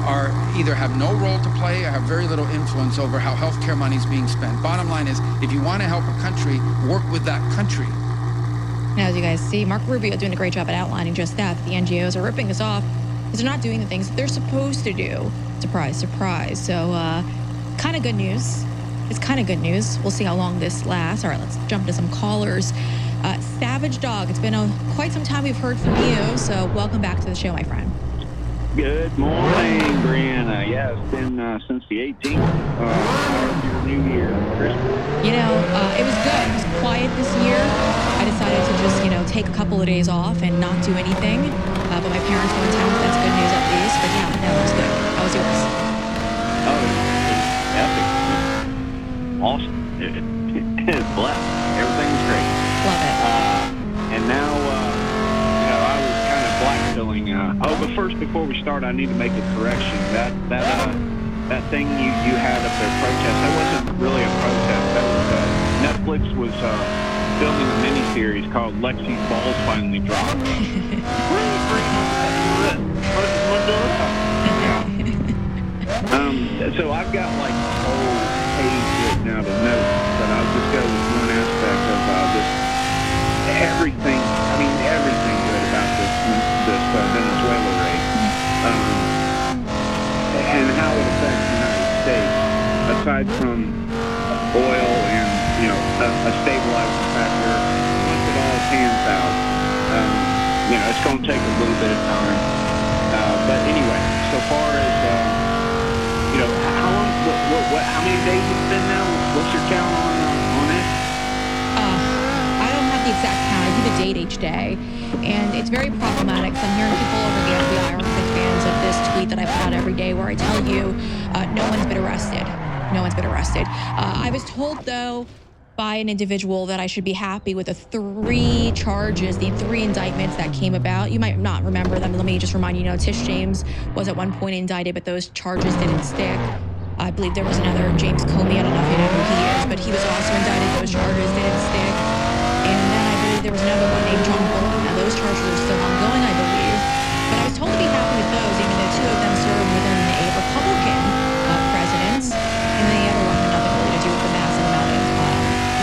are either have no role to play or have very little influence over how healthcare money is being spent. Bottom line is, if you want to help a country, work with that country. Now, as you guys see, Marco Rubio doing a great job at outlining just that. The NGOs are ripping us off because they're not doing the things that they're supposed to do. Surprise, surprise. So, kind of good news. It's kind of good news. We'll see how long this lasts. All right, let's jump into some callers. Savage Dog, it's been quite some time we've heard from you, so welcome back to the show, my friend. Good morning, Brianna. Yeah, it's been since the 18th. Your New Year, Christmas. You know, it was good. It was quiet this year. I decided to just, take a couple of days off and not do anything. But my parents were in town. That's good news at least. But yeah, no, it was good. How was yours? Oh, it was epic. Awesome. It's blessed. Everything was great. Love it. And now, I was kind of black-filling. But first, before we start, I need to make a correction. That thing you had up there, protest, that wasn't really a protest. That was Netflix was filming a miniseries called Lexi's Balls Finally Dropped. So I've got like a whole page written out of notes, but I'll just go with one aspect of this. Everything good about this Venezuela raid, and how it affects the United States, aside from oil and a stabilizing factor. Once it all pans out, it's going to take a little bit of time. But anyway, so far as how long? How many days it's been now? What's your count on it? I don't have the exact count. I do the date each day, and it's very problematic. So I'm hearing people over the FBI are big fans of this tweet that I put out every day, where I tell you, no one's been arrested. No one's been arrested. I was told, though, by an individual that I should be happy with the 3 charges, the 3 indictments that came about. You might not remember them. Let me just remind you, Tish James was at one point indicted, but those charges didn't stick. I believe there was another James Comey. I don't know if you know who he is, but he was also indicted. Those charges didn't stick. And then I believe there was another one named John Bolton. Now, those charges are still ongoing, I believe. But I was told to be happy with those, even though 2 of them served within a Republican president. And then the other one had nothing really to do with the massive amount of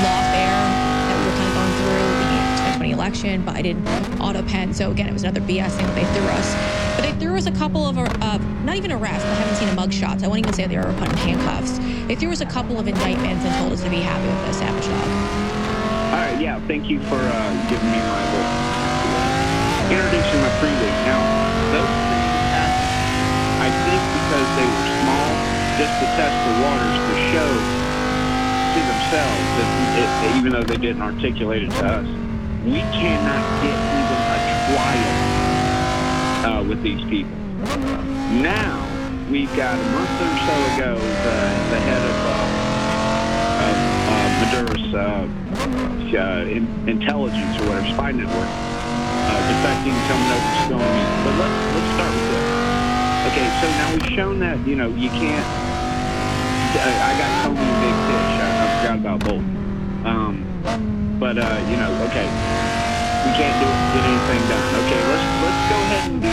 lawfare that we were kind of going through the 2020 election. Biden auto pen. So again, it was another BS thing that they threw us. But they threw us a couple of, not even arrests. I haven't seen a mugshots. I won't even say they were put in handcuffs. They threw us a couple of indictments and told us to be happy with the Savage Dog. All right, yeah. Thank you for giving me my little introducing my prelude. Now, those things happened, I think, because they were small, just to test the waters, to show to themselves that even though they didn't articulate it to us, we cannot get even a trial with these people. Now, we've got a month or so ago, the head of Maduro's intelligence or whatever, spy network, defecting, coming over to Stone. But let's start with this. Okay, so now we've shown that, you can't. I got Tony and Big Fish. I forgot about Bolton. Okay, we can't get anything done. Okay, let's go ahead and do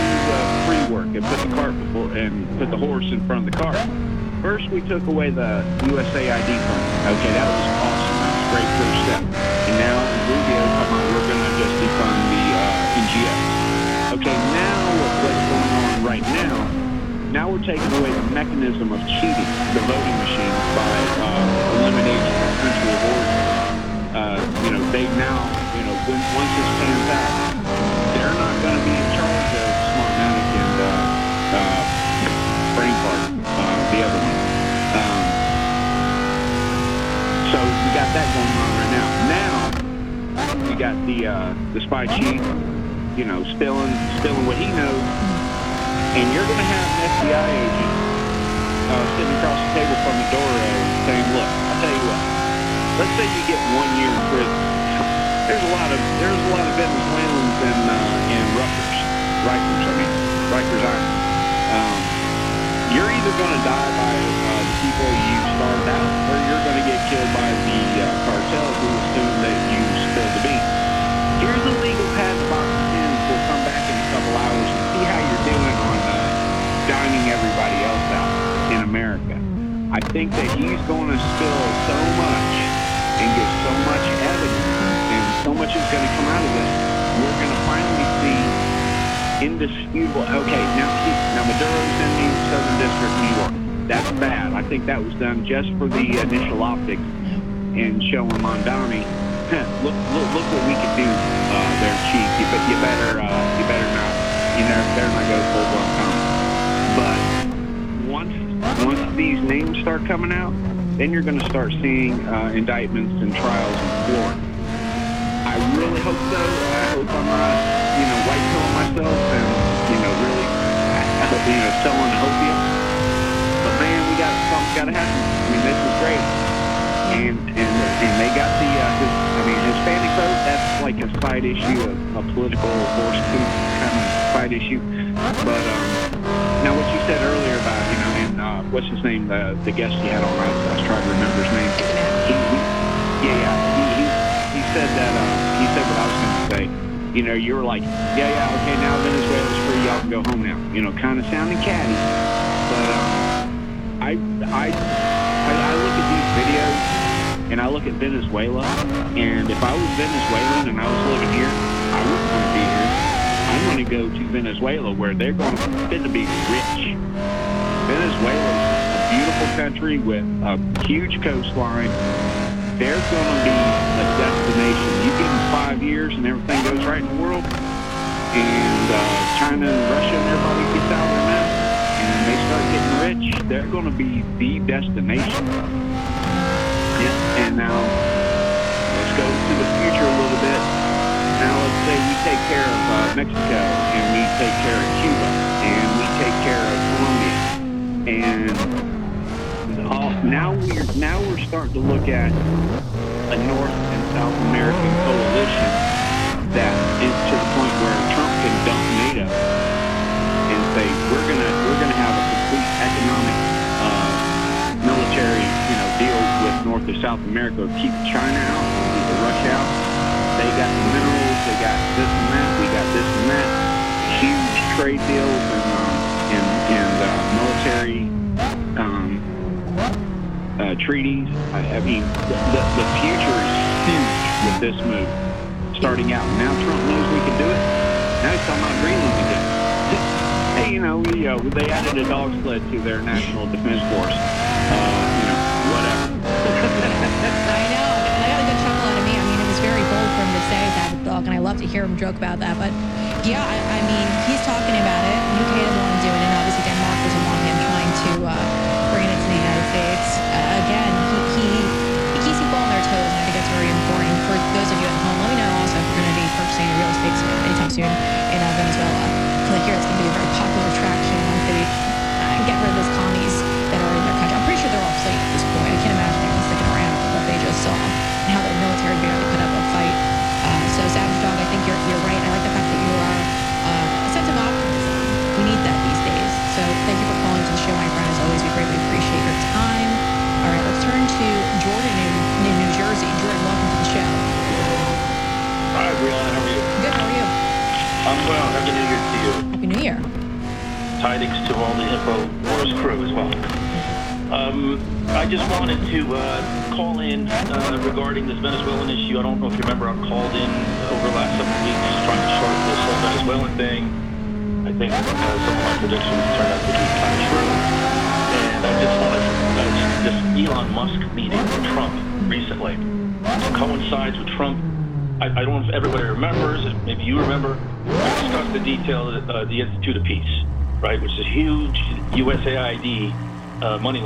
free work and put the cart before and put the horse in front of the cart. First, we took away the USAID fund. Okay, that was awesome. That was a great first step. And now Rubio come on, we're going to just defund the NGOs. Okay, now what's going on right now? Now we're taking away the mechanism of cheating the voting machine by eliminating the country of origin. They now, once this pans out, they're not going to be in charge of Smartmatic and Brain Fart, the other one. So we got that going on right now. Now we got the spy chief, spilling what he knows. And you're going to have an FBI agent sitting across the table from Maduro saying, look, I'll tell you what, let's say you get 1 year in prison. There's a lot of Venezuelans in Rikers Island. You're either going to die by the people you started out, or you're going to get killed by the cartel who assume that you spilled the beans. Here's a legal pad to box in. We'll come back in a couple hours and see how you're doing on dining wiping everybody else out in America. I think that he's going to spill so much and give so much evidence, and so much is going to come out of this. We're going to finally see indisputable. Okay, now Maduro's in the Southern District, New York. That's bad. I think that was done just for the initial optics and showing Mondani. Look what we could do there, Chief. You better not. You know, better not go full blown comment. But once these names start coming out, then you're going to start seeing indictments and trials in Florida. I really hope so. I hope I'm not, white pilling myself and, really, selling opium. But man, something's got to happen. I mean, this is great. And they got the, Hispanic vote, that's like a side issue, a political horse poop kind of side issue. But now what you said earlier about, and what's his name, the guest you had on, I was trying to remember his name. He said that, he said what I was going to say. You were like, okay, now Venezuela's free, y'all can go home now. Kind of sounding catty. But I look at these videos, and I look at Venezuela, and if I was Venezuelan and I was living here, I wouldn't want to be here. I'm going to go to Venezuela, where they're going to be rich. Venezuela is a beautiful country with a huge coastline. They're going to be a destination. You give them 5 years and everything goes right in the world, and China and Russia and everybody gets out of their mess, and they start getting rich, they're going to be the destination. Yeah. And now, let's go to the future a little bit. Now let's say we take care of Mexico, and we take care of Cuba, and we take care of Colombia, and now we're starting to look at a North and South American coalition that is to the point where Trump can dump NATO and say we're gonna have a complete economic military deal with North or South America. Keep China out, keep Russia out. They got the minerals, they got this and that, we got this and that. Huge trade deals and military treaties. I mean, the future is huge with this move starting out. Now Trump knows we can do it. Now he's talking about Greenland again. Hey, they added a dog sled to their National Defense Force. Whatever. I know. And I got a good chuckle out of me. I mean, it was very bold for him to say that with the dog, and I love to hear him joke about that. But yeah, I mean, he's talking about it. UK doesn't want to do it, and obviously Denmark doesn't want him trying to bring it into the United States. Again, he keeps people on their toes, and I think that's very important. For those of you at home, let me know also if you're going to be purchasing a real estate anytime soon in Venezuela. I feel like here it's going to be a very popular attraction once they get rid of those commies that are in their country. I'm pretty sure they're all asleep at this point. I can't imagine anyone sticking around for what they just saw and how their military barely put up a fight. So Savage Dog, I think you're right. I like the fact that you are a sense of optimism. We need that these days. So thank you for calling to the show, my friend. As always, we greatly appreciate your time. All right, let's turn to Jordan in New Jersey. Jordan, welcome to the show. Hi, Brianna. How are you? Good. How are you? I'm well. Happy New Year to you. Happy New Year. Tidings to all the InfoWars crew as well. I just wanted to call in regarding this Venezuelan issue. I don't know if you remember, I called in over the last couple of weeks trying to short this whole Venezuelan thing. I think some of my predictions turned out to be kind of true. And I just wanted this Elon Musk meeting with Trump recently coincides with Trump. I don't know if everybody remembers, maybe you remember, I discussed the detail of the Institute of Peace, right, which is a huge USAID money laundering